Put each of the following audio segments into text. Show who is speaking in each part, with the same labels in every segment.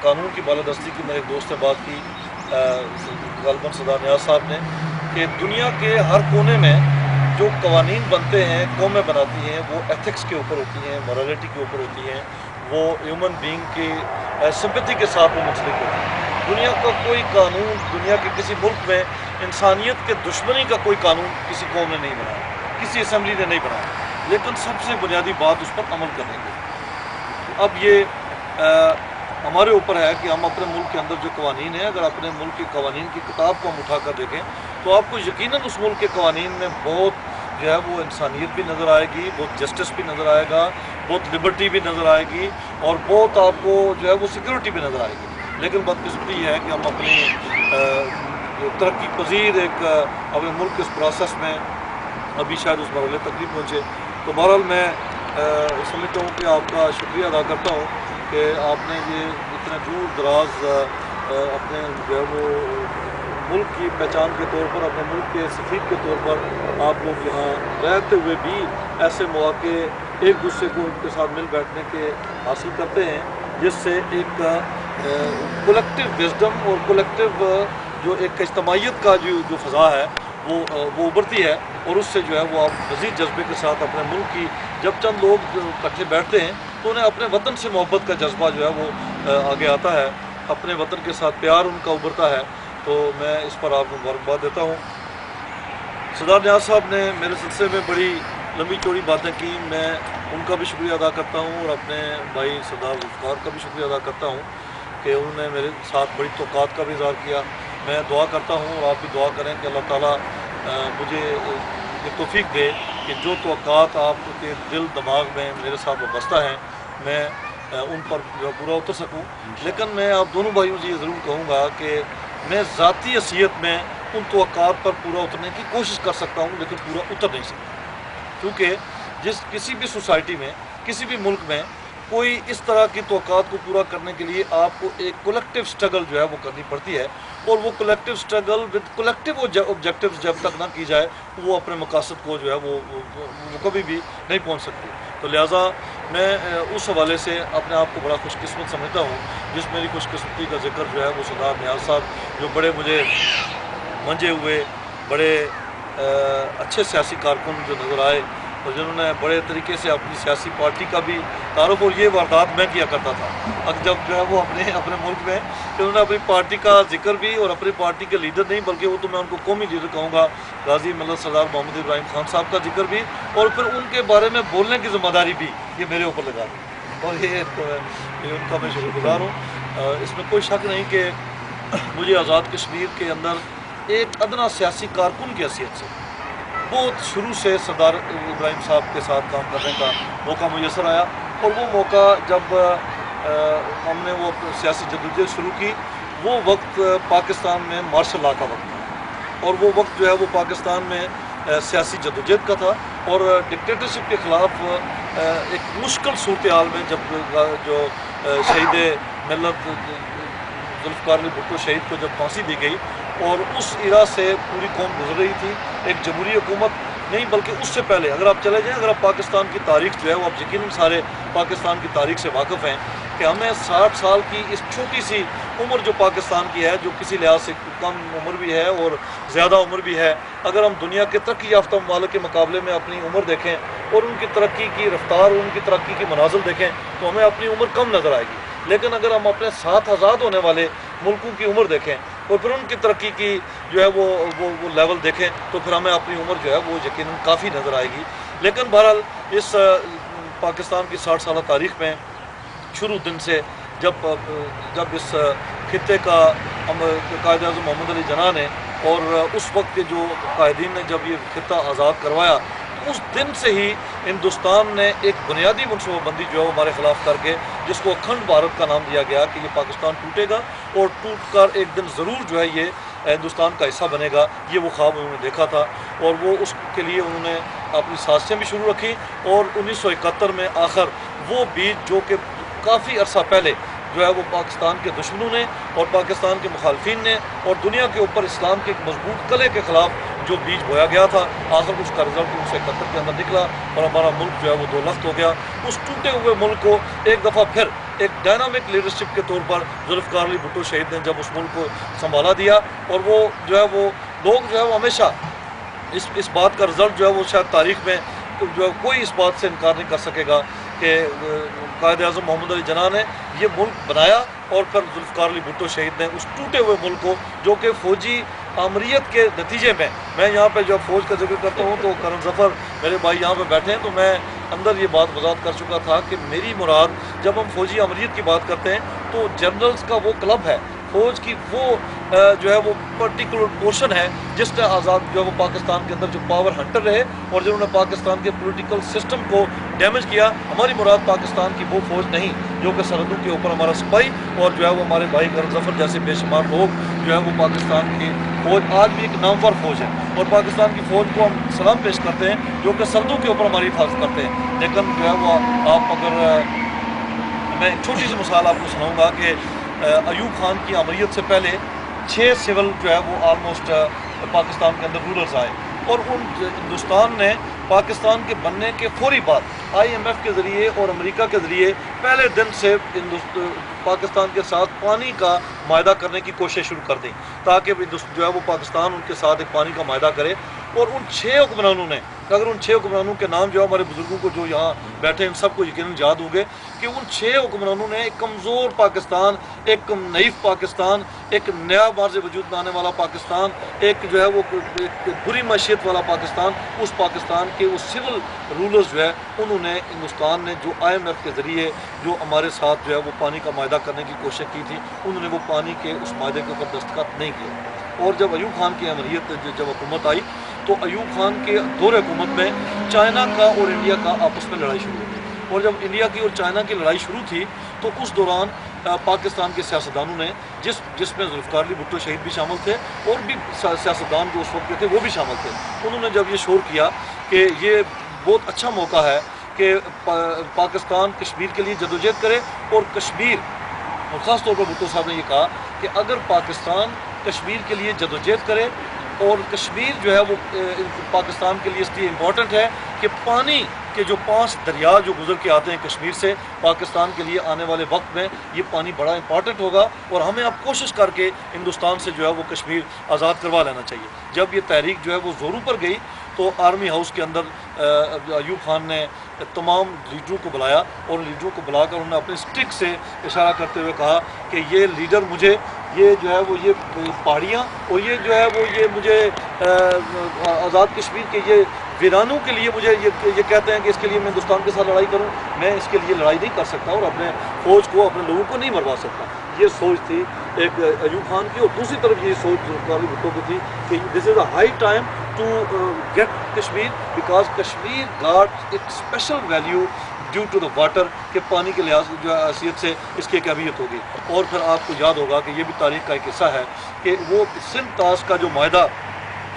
Speaker 1: قانون کی بالادستی کی میرے ایک دوست نے بات کی غالباً صدر نیاز صاحب نے، کہ دنیا کے ہر کونے میں جو قوانین بنتے ہیں، قومیں بناتی ہیں، وہ ایتھکس کے اوپر ہوتی ہیں، مورالٹی کے اوپر ہوتی ہیں، وہ ہیومن بینگ کی سمپیتھی کے ساتھ وہ منسلک ہوتی ہیں۔ دنیا کا کوئی قانون، دنیا کے کسی ملک میں انسانیت کے دشمنی کا کوئی قانون کسی قوم نے نہیں بنایا، کسی اسمبلی نے نہیں بنایا، لیکن سب سے بنیادی بات اس پر عمل کرنے کی۔ اب یہ ہمارے اوپر ہے کہ ہم اپنے ملک کے اندر جو قوانین ہیں، اگر اپنے ملک کے قوانین کی کتاب کو ہم اٹھا کر دیکھیں تو آپ کو یقیناً اس ملک کے قوانین میں بہت جو ہے وہ انسانیت بھی نظر آئے گی، بہت جسٹس بھی نظر آئے گا، بہت لبرٹی بھی نظر آئے گی، اور بہت آپ کو جو ہے وہ سیکورٹی بھی نظر آئے گی۔ لیکن بدقسمتی یہ ہے کہ ہم اپنی ترقی پذیر ایک اپنے ملک کے اس پروسیس میں ابھی شاید اس مرحلے تک نہیں پہنچے۔ تو بہرحال میں سمجھتا ہوں کہ آپ کا شکریہ ادا کرتا ہوں کہ آپ نے یہ اتنے دور دراز اپنے جو ہے وہ ملک کی پہچان کے طور پر، اپنے ملک کے سفیر کے طور پر آپ لوگ یہاں رہتے ہوئے بھی ایسے مواقع ایک دوسرے کو ان کے ساتھ مل بیٹھنے کے حاصل کرتے ہیں، جس سے ایک کولیکٹیو وزڈم اور کولیکٹیو جو ایک اجتماعیت کا جو فضا ہے وہ ابھرتی ہے، اور اس سے جو ہے وہ آپ مزید جذبے کے ساتھ اپنے ملک کی، جب چند لوگ اکٹھے بیٹھتے ہیں تو انہیں اپنے وطن سے محبت کا جذبہ جو ہے وہ آگے آتا ہے، اپنے وطن کے ساتھ پیار ان کا ابھرتا ہے۔ تو میں اس پر آپ کو مبارکباد دیتا ہوں۔ صدر نیاز صاحب نے میرے سلسلے میں بڑی لمبی چوڑی باتیں کی، میں ان کا بھی شکریہ ادا کرتا ہوں، اور اپنے بھائی سردار ذوالفقار کا بھی شکریہ ادا کرتا ہوں کہ انہوں نے میرے ساتھ بڑی توقعات کا بھی اظہار کیا۔ میں دعا کرتا ہوں، اور آپ بھی دعا کریں کہ اللہ تعالیٰ مجھے یہ توفیق دے کہ جو توقعات آپ کے دل دماغ میں میرے ساتھ وابستہ ہیں، میں ان پر پورا اتر سکوں۔ لیکن میں آپ دونوں بھائیوں سے یہ ضرور کہوں گا کہ میں ذاتی حیثیت میں ان توقعات پر پورا اترنے کی کوشش کر سکتا ہوں، لیکن پورا اتر نہیں سکتا، کیونکہ کسی بھی سوسائٹی میں، کسی بھی ملک میں کوئی اس طرح کی توقعات کو پورا کرنے کے لیے آپ کو ایک کولیکٹیو سٹرگل جو ہے وہ کرنی پڑتی ہے، اور وہ collective struggle with collective objectives جب تک نہ کی جائے وہ اپنے مقاصد کو جو ہے وہ کبھی بھی نہیں پہنچ سکتی۔ تو لہٰذا میں اس حوالے سے اپنے آپ کو بڑا خوش قسمت سمجھتا ہوں، جس میری خوش قسمتی کا ذکر جو ہے وہ صدر نیاز صاحب، جو بڑے مجھے منجے ہوئے، بڑے اچھے سیاسی کارکن جو نظر آئے، اور جنہوں نے بڑے طریقے سے اپنی سیاسی پارٹی کا بھی تعارف، اور یہ واردات میں کیا کرتا تھا اب جب جو ہے وہ اپنے ملک میں، کہ انہوں نے اپنی پارٹی کا ذکر بھی، اور اپنی پارٹی کے لیڈر نہیں بلکہ وہ تو میں ان کو قومی لیڈر کہوں گا، غازی ملت سردار محمد ابراہیم خان صاحب کا ذکر بھی، اور پھر ان کے بارے میں بولنے کی ذمہ داری بھی یہ میرے اوپر لگا دی، اور یہ ان کا میں شکر گزار ہوں۔ اس میں کوئی شک نہیں کہ مجھے آزاد کشمیر کے اندر ایک ادنا سیاسی کارکن کی حیثیت سے بہت شروع سے سردار ابراہیم صاحب کے ساتھ کام کرنے کا موقع میسر آیا، اور وہ موقع جب ہم نے وہ سیاسی جدوجہد شروع کی، وہ وقت پاکستان میں مارشل لا کا وقت تھا، اور وہ وقت جو ہے وہ پاکستان میں سیاسی جدوجہد کا تھا، اور ڈکٹیٹرشپ کے خلاف ایک مشکل صورتحال میں جب جو شہید ملت ذوالفقار علی بھٹو شہید کو جب پھانسی دی گئی، اور اس ایرا سے پوری قوم گزر رہی تھی، ایک جمہوری حکومت نہیں بلکہ اس سے پہلے اگر آپ چلے جائیں، اگر آپ پاکستان کی تاریخ جو ہے وہ آپ یقیناً سارے پاکستان کی تاریخ سے واقف ہیں کہ ہمیں 60 سال کی اس چھوٹی سی عمر جو پاکستان کی ہے، جو کسی لحاظ سے کم عمر بھی ہے اور زیادہ عمر بھی ہے، اگر ہم دنیا کے ترقی یافتہ ممالک کے مقابلے میں اپنی عمر دیکھیں اور ان کی ترقی کی رفتار اور ان کی ترقی کی منازل دیکھیں تو ہمیں اپنی عمر کم نظر آئے گی، لیکن اگر ہم اپنے ساتھ آزاد ہونے والے ملکوں کی عمر دیکھیں اور پھر ان کی ترقی کی جو ہے وہ لیول دیکھیں تو پھر ہمیں اپنی عمر جو ہے وہ یقیناً کافی نظر آئے گی۔ لیکن بہرحال اس پاکستان کی 60 سالہ تاریخ میں شروع دن سے جب اس خطے کا قائد اعظم محمد علی جناح نے اور اس وقت کے جو قائدین نے جب یہ خطہ آزاد کروایا، اس دن سے ہی ہندوستان نے ایک بنیادی منصوبہ بندی جو ہے وہ ہمارے خلاف کر کے، جس کو اکھنڈ بھارت کا نام دیا گیا کہ یہ پاکستان ٹوٹے گا اور ٹوٹ کر ایک دن ضرور جو ہے یہ ہندوستان کا حصہ بنے گا، یہ وہ خواب انہوں نے دیکھا تھا، اور وہ اس کے لیے انہوں نے اپنی سازشیں بھی شروع رکھی، اور 1971 میں آخر وہ بیج جو کہ کافی عرصہ پہلے جو ہے وہ پاکستان کے دشمنوں نے اور پاکستان کے مخالفین نے اور دنیا کے اوپر اسلام کے ایک مضبوط قلعے کے خلاف جو بیج بویا گیا تھا، آخر اس کا رزلٹ 1971 کے اندر نکلا اور ہمارا ملک جو ہے وہ دو لخت ہو گیا۔ اس ٹوٹے ہوئے ملک کو ایک دفعہ پھر ایک ڈائنامک لیڈرشپ کے طور پر ذوالفقار علی بھٹو شہید نے جب اس ملک کو سنبھالا دیا، اور وہ جو ہے وہ لوگ جو ہے وہ ہمیشہ اس بات کا رزلٹ جو ہے وہ شاید تاریخ میں جو ہے کوئی اس بات سے انکار نہیں کر سکے گا کہ قائد اعظم محمد علی جناح نے یہ ملک بنایا، اور پھر ذوالفقار علی بھٹو شہید نے اس ٹوٹے ہوئے ملک کو، جو کہ فوجی آمریت کے نتیجے میں یہاں پہ جب فوج کا ذکر کرتا ہوں تو کرن ظفر میرے بھائی یہاں پہ بیٹھے ہیں، تو میں اندر یہ بات وضاحت کر چکا تھا کہ میری مراد جب ہم فوجی آمریت کی بات کرتے ہیں تو جنرلز کا وہ کلب ہے، فوج کی وہ جو ہے وہ پرٹیکولر پورشن ہے جس نے آزاد جو ہے وہ پاکستان کے اندر جو پاور ہنٹر رہے اور جنہوں نے پاکستان کے پولیٹیکل سسٹم کو ڈیمیج کیا۔ ہماری مراد پاکستان کی وہ فوج نہیں جو کہ سرحدوں کے اوپر ہمارا سپاہی اور جو ہے وہ ہمارے بھائی کرن ظفر جیسے بے شمار لوگ جو ہے وہ پاکستان کی فوج آج بھی ایک نامور فوج ہے، اور پاکستان کی فوج کو ہم سلام پیش کرتے ہیں جو کہ سرحدوں کے اوپر ہماری حفاظت کرتے ہیں۔ لیکن جو ہے وہ آپ اگر میں ایک چھوٹی سی مثال آپ کو سناؤں گا کہ ایوب خان کی آمریت سے پہلے 6 سول جو ہے وہ آلموسٹ پاکستان کے اندر رولرز آئے، اور ہندوستان نے پاکستان کے بننے کے فوری بعد IMF کے ذریعے اور امریکہ کے ذریعے پہلے دن سے پاکستان کے ساتھ پانی کا معاہدہ کرنے کی کوشش شروع کر دی تاکہ جو ہے وہ پاکستان ان کے ساتھ ایک پانی کا معاہدہ کرے۔ اور ان 6 حکمرانوں نے، اگر ان 6 حکمرانوں کے نام جو ہمارے بزرگوں کو جو یہاں بیٹھے ان سب کو یقیناً یاد ہوں گے کہ ان 6 حکمرانوں نے ایک کمزور پاکستان، ایک نحیف پاکستان، ایک نیا مارز وجود میں آنے والا پاکستان، ایک جو ہے وہ ایک بری معیشت والا پاکستان، اس پاکستان کے وہ سول رولرز جو ہے انہوں نے ہندوستان نے جو IMF کے ذریعے جو ہمارے ساتھ جو ہے وہ پانی کا معاہدہ کرنے کی کوشش کی تھی، انہوں نے وہ پانی کے اس معاہدے کے اوپر دستخط نہیں کیے۔ اور جب ایوب خان کی امریت جب حکومت آئی تو ایوب خان کے دور حکومت میں چائنا کا اور انڈیا کا آپس میں لڑائی شروع ہوئی، اور جب انڈیا کی اور چائنا کی لڑائی شروع تھی تو اس دوران پاکستان کے سیاستدانوں نے جس میں ذوالفقار علی بھٹو شہید بھی شامل تھے اور بھی سیاستدان جو اس وقت کے تھے وہ بھی شامل تھے، انہوں نے جب یہ شور کیا کہ یہ بہت اچھا موقع ہے کہ پاکستان کشمیر کے لیے جدوجہد کرے، اور کشمیر، اور خاص طور پر بھٹو صاحب نے یہ کہا کہ اگر پاکستان کشمیر کے لیے جدوجہد کرے، اور کشمیر جو ہے وہ پاکستان کے لیے اس لیے امپورٹنٹ ہے کہ پانی کے جو 5 دریا جو گزر کے آتے ہیں کشمیر سے پاکستان کے لیے آنے والے وقت میں یہ پانی بڑا امپورٹنٹ ہوگا، اور ہمیں اب کوشش کر کے ہندوستان سے جو ہے وہ کشمیر آزاد کروا لینا چاہیے۔ جب یہ تحریک جو ہے وہ زوروں پر گئی تو آرمی ہاؤس کے اندر ایوب خان نے تمام لیڈروں کو بلایا، اور لیڈروں کو بلا کر انہوں نے اپنے اسٹک سے اشارہ کرتے ہوئے کہا کہ یہ لیڈر مجھے یہ جو ہے وہ یہ پہاڑیاں اور یہ جو ہے وہ یہ مجھے آزاد کشمیر کے یہ ویرانوں کے لیے مجھے یہ کہتے ہیں کہ اس کے لیے میں ہندوستان کے ساتھ لڑائی کروں، میں اس کے لیے لڑائی نہیں کر سکتا اور اپنے فوج کو اپنے لوگوں کو نہیں مروا سکتا۔ یہ سوچ تھی ایک ایوب خان کی، اور دوسری طرف یہ سوچ ذوالفقار علی بھٹو کی تھی کہ this is a high time to get Kashmir because Kashmir got ایک special value due to the water, کہ پانی کے لحاظ جو حیثیت سے اس کی ایک اہمیت ہوگی۔ اور پھر آپ کو یاد ہوگا کہ یہ بھی تاریخ کا ایک حصہ ہے کہ وہ سندھ طاس کا جو معاہدہ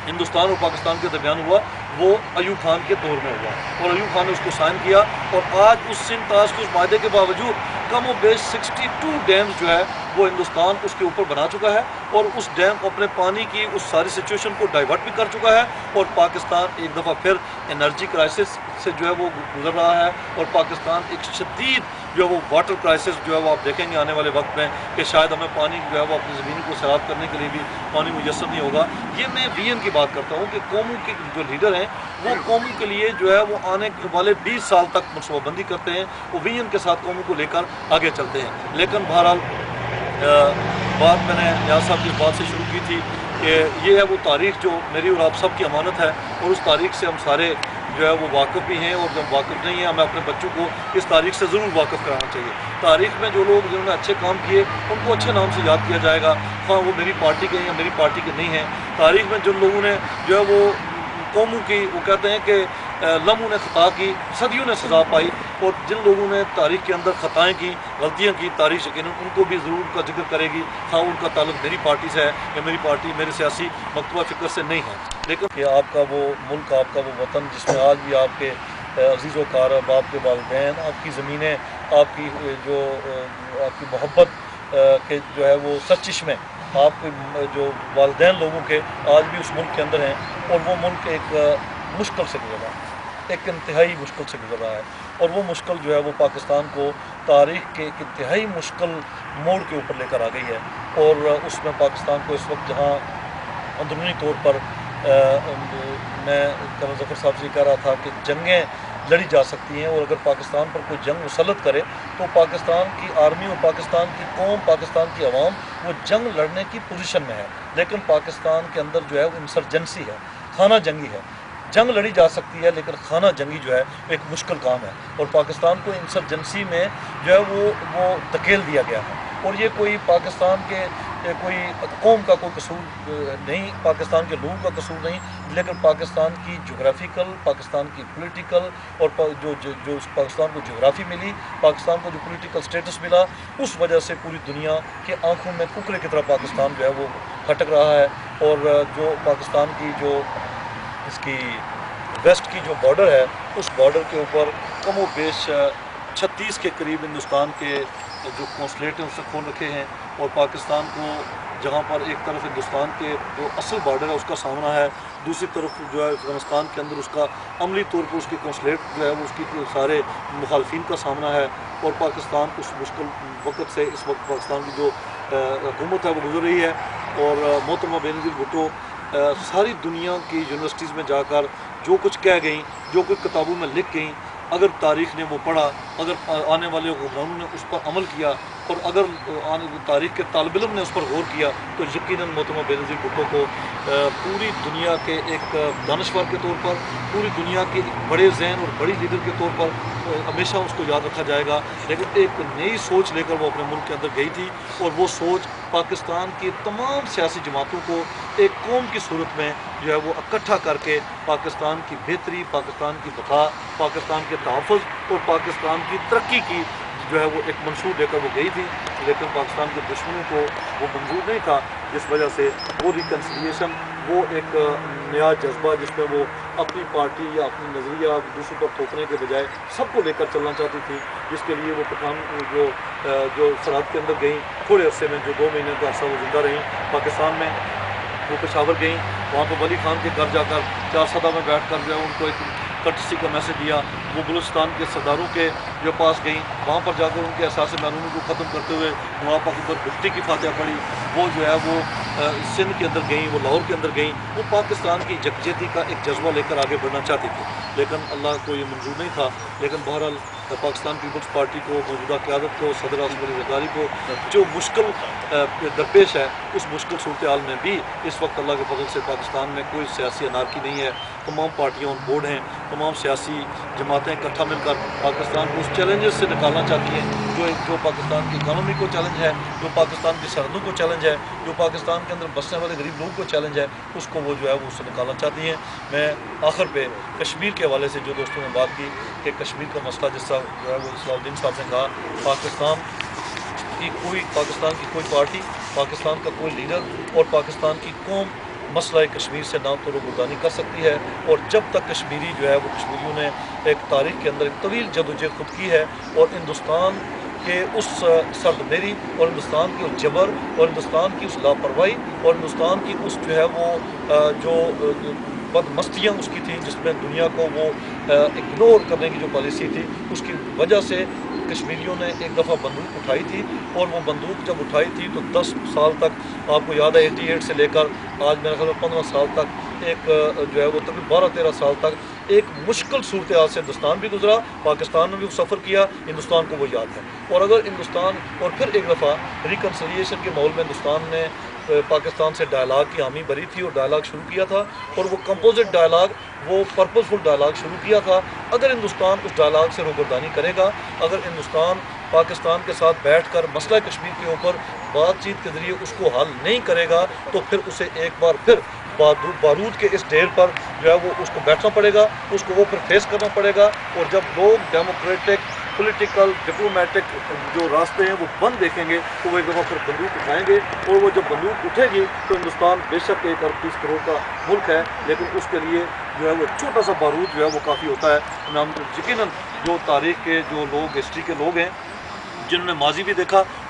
Speaker 1: ہندوستان اور پاکستان کے درمیان ہوا وہ ایوب خان کے دور میں ہوا، اور ایوب خان نے اس کو سائن کیا، اور آج اس سندھ طاس کے اس معاہدے کے باوجود کم و بیش 62 ڈیمز جو ہے وہ ہندوستان اس کے اوپر بنا چکا ہے، اور اس ڈیم اپنے پانی کی اس ساری سچویشن کو ڈائیورٹ بھی کر چکا ہے، اور پاکستان ایک دفعہ پھر انرجی کرائسس سے جو ہے وہ گزر رہا ہے، اور پاکستان ایک شدید جو ہے وہ واٹر کرائسس جو ہے وہ آپ دیکھیں گے آنے والے وقت میں کہ شاید ہمیں پانی جو ہے وہ اپنی زمین کو سیراب کرنے کے لیے بھی پانی میسر نہیں ہوگا۔ یہ میں ویژن کی بات کرتا ہوں کہ قوموں کے جو لیڈر ہیں وہ قوموں کے لیے جو ہے وہ آنے والے 20 سال تک منصوبہ بندی کرتے ہیں، وہ ویژن کے ساتھ قوموں کو لے کر آگے چلتے ہیں۔ لیکن بہرحال بات میں نے نیاز صاحب کی بات سے شروع کی تھی کہ یہ ہے وہ تاریخ جو میری اور آپ سب کی امانت ہے، اور اس تاریخ سے ہم سارے جو ہے وہ واقف بھی ہیں، اور جب واقف نہیں ہیں ہمیں اپنے بچوں کو اس تاریخ سے ضرور واقف کرانا چاہیے۔ تاریخ میں جو لوگ جنہوں نے اچھے کام کیے ان کو اچھے نام سے یاد کیا جائے گا، خواہ وہ میری پارٹی کے ہیں یا میری پارٹی کے نہیں ہیں۔ تاریخ میں جن لوگوں نے جو ہے وہ قوموں کی وہ کہتے ہیں کہ لمحوں نے خطا کی، صدیوں نے سزا پائی، اور جن لوگوں نے تاریخ کے اندر خطائیں کی، غلطیاں کی، تاریخ یقیناً ان کو بھی ضرور کا ذکر کرے گی، خواہ ان کا تعلق میری پارٹی سے ہے یا میری پارٹی میرے سیاسی مکتبہ فکر سے نہیں ہے۔ لیکن کہ آپ کا وہ ملک، آپ کا وہ وطن جس میں آج بھی آپ کے عزیز و اقارب، آپ کے والدین، آپ کی زمینیں، آپ کی جو آپ کی محبت کے جو ہے وہ سرچشمے آپ کے جو والدین لوگوں کے آج بھی اس ملک کے اندر ہیں، اور وہ ملک ایک مشکل سے گزر رہا ہے، ایک انتہائی مشکل سے گزر رہا ہے، اور وہ مشکل جو ہے وہ پاکستان کو تاریخ کے ایک انتہائی مشکل موڑ کے اوپر لے کر آ گئی ہے، اور اس میں پاکستان کو اس وقت جہاں اندرونی طور پر میں کرن ظفر صاحب سے کہہ رہا تھا کہ جنگیں لڑی جا سکتی ہیں، اور اگر پاکستان پر کوئی جنگ مسلط کرے تو پاکستان کی آرمی اور پاکستان کی قوم، پاکستان کی عوام وہ جنگ لڑنے کی پوزیشن میں ہے، لیکن پاکستان کے اندر جو ہے وہ انسرجنسی ہے، خانہ جنگی ہے۔ جنگ لڑی جا سکتی ہے لیکن خانہ جنگی جو ہے ایک مشکل کام ہے، اور پاکستان کو انسرجنسی میں جو ہے وہ دھکیل دیا گیا ہے، اور یہ کوئی پاکستان کے کوئی قوم کا کوئی قصور نہیں، پاکستان کے لوگوں کا قصور نہیں، لیکن پاکستان کی جغرافیکل، پاکستان کی پولیٹیکل، اور جو پاکستان کو جغرافی ملی، پاکستان کو جو پولیٹیکل سٹیٹس ملا، اس وجہ سے پوری دنیا کے آنکھوں میں ککڑے کی طرح پاکستان جو ہے وہ کھٹک رہا ہے، اور جو پاکستان کی جو اس کی ویسٹ کی جو بارڈر ہے، اس بارڈر کے اوپر کم و بیش 36 کے قریب ہندوستان کے جو قونصلیٹ ہیں اس سے کھول رکھے ہیں، اور پاکستان کو جہاں پر ایک طرف ہندوستان کے جو اصل بارڈر ہے اس کا سامنا ہے، دوسری طرف جو ہے افغانستان کے اندر اس کا عملی طور پر اس کی قونصلیٹ جو ہے وہ اس کی سارے مخالفین کا سامنا ہے، اور پاکستان اس مشکل وقت سے اس وقت پاکستان کی جو حکومت ہے وہ گزر رہی ہے، اور محترمہ بینظیر بھٹو ساری دنیا کی یونیورسٹیز میں جا کر جو کچھ کہہ گئیں، جو کچھ کتابوں میں لکھ گئیں، اگر تاریخ نے وہ پڑھا، اگر آنے والے حکمرانوں نے اس پر عمل کیا، اور اگر تاریخ کے طالب علم نے اس پر غور کیا، تو یقیناً محترمہ بینظیر بھٹو کو پوری دنیا کے ایک دانشور کے طور پر، پوری دنیا کے ایک بڑے ذہن اور بڑی لیڈر کے طور پر ہمیشہ اس کو یاد رکھا جائے گا، لیکن ایک نئی سوچ لے کر وہ اپنے ملک کے اندر گئی تھی، اور وہ سوچ پاکستان کی تمام سیاسی جماعتوں کو ایک قوم کی صورت میں جو ہے وہ اکٹھا کر کے پاکستان کی بہتری، پاکستان کی دفاع، پاکستان کے تحفظ اور پاکستان کی ترقی کی جو ہے وہ ایک منشور لے کر وہ گئی تھی، لیکن پاکستان کے دشمنوں کو وہ منظور نہیں تھا، جس وجہ سے وہ ریکنسیلیشن، وہ ایک نیا جذبہ جس میں وہ اپنی پارٹی یا اپنی نظریہ دوسروں پر تھوپنے کے بجائے سب کو لے کر چلنا چاہتی تھی، جس کے لیے وہ پٹھان جو سرحد کے اندر گئیں، تھوڑے عرصے میں جو 2 مہینے کا عرصہ وہ زندہ رہیں پاکستان میں، وہ پشاور گئیں، وہاں پہ ولی خان کے گھر جا کر 4 صدا میں بیٹھ کر جو ہے ان کو ایک کرٹسی کا میسج دیا، وہ بلوچستان کے سرداروں کے جو پاس گئیں، وہاں پر جا کر ان کے احساس محرومی کو ختم کرتے ہوئے نواب پاک اکبر بگٹی کی فاتحہ پڑھی، وہ جو ہے وہ سندھ کے اندر گئیں، وہ لاہور کے اندر گئیں، وہ پاکستان کی یکجہتی کا ایک جذبہ لے کر آگے بڑھنا چاہتی تھی، لیکن اللہ کو یہ منظور نہیں تھا، لیکن بہرحال پاکستان پیپلز پارٹی کو، موجودہ قیادت کو، صدر اعظم علی زرداری کو جو مشکل درپیش ہے، اس مشکل صورتحال میں بھی اس وقت اللہ کے فضل سے پاکستان میں کوئی سیاسی انارکی نہیں ہے، تمام پارٹیاں آن بورڈ ہیں، تمام سیاسی جماعتیں اکٹھا مل کر پاکستان کو اس چیلنجز سے نکالنا چاہتی ہیں جو پاکستان کی اکانومی کو چیلنج ہے، جو پاکستان کی سرحدوں کو چیلنج ہے، جو پاکستان کے اندر بسنے والے غریب لوگوں کو چیلنج ہے، اس کو وہ جو ہے وہ اس سے نکالنا چاہتی ہیں۔ میں آخر پہ کشمیر کے حوالے سے جو دوستوں نے بات کی کہ کشمیر کا مسئلہ جس طرح جو ہے وہ اسلام الدین صاحب نے کہا، پاکستان کی کوئی پارٹی، پاکستان کا کوئی لیڈر اور پاکستان کی قوم مسئلہ کشمیر سے نہ تو روگردانی کر سکتی ہے، اور جب تک کشمیری جو ہے وہ کشمیریوں نے ایک تاریخ کے اندر ایک طویل جدوجہد خود کی ہے، اور ہندوستان کے اس سردمیری اور ہندوستان کی اس جبر اور ہندوستان کی اس لاپرواہی اور ہندوستان کی اس جو ہے وہ جو بدمستیاں اس کی تھیں، جس میں دنیا کو وہ اگنور کرنے کی جو پالیسی تھی، اس کی وجہ سے کشمیریوں نے ایک دفعہ بندوق اٹھائی تھی، اور وہ بندوق جب اٹھائی تھی تو 10 سال تک، آپ کو یاد ہے 88 سے لے کر آج میرے خیال میں 15 سال تک ایک جو ہے وہ تقریباً 12-13 سال تک ایک مشکل صورتحال سے ہندوستان بھی گزرا، پاکستان نے بھی سفر کیا، ہندوستان کو وہ یاد ہے، اور اگر ہندوستان اور پھر ایک دفعہ ریکنسیلیشن کے ماحول میں ہندوستان نے پاکستان سے ڈائلاگ کی حامی بھری تھی اور ڈائلاگ شروع کیا تھا، اور وہ کمپوزٹ ڈائلاگ، وہ پرپزفل ڈائلاگ شروع کیا تھا، اگر ہندوستان اس ڈائلاگ سے روگردانی کرے گا، اگر ہندوستان پاکستان کے ساتھ بیٹھ کر مسئلہ کشمیر کے اوپر بات چیت کے ذریعے اس کو حل نہیں کرے گا، تو پھر اسے ایک بار پھر بارود کے اس ڈھیر پر جو ہے وہ اس کو بیٹھنا پڑے گا، اس کو وہ پھر فیس کرنا پڑے گا، اور جب لوگ ڈیموکریٹک، پولیٹیکل، ڈپلومیٹک جو راستے ہیں وہ بند دیکھیں گے، تو وہ ایک دفعہ پھر بندوق اٹھائیں گے، اور وہ جب بندوق اٹھے گی تو ہندوستان بے شک 1 ارب 30 کروڑ کا ملک ہے، لیکن اس کے لیے جو ہے وہ چھوٹا سا بارود جو ہے وہ کافی ہوتا ہے۔ ہم یقیناً جو تاریخ کے جو لوگ، ہسٹری کے لوگ ہیں، جنہوں نے ماضی بھی دیکھا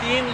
Speaker 1: 3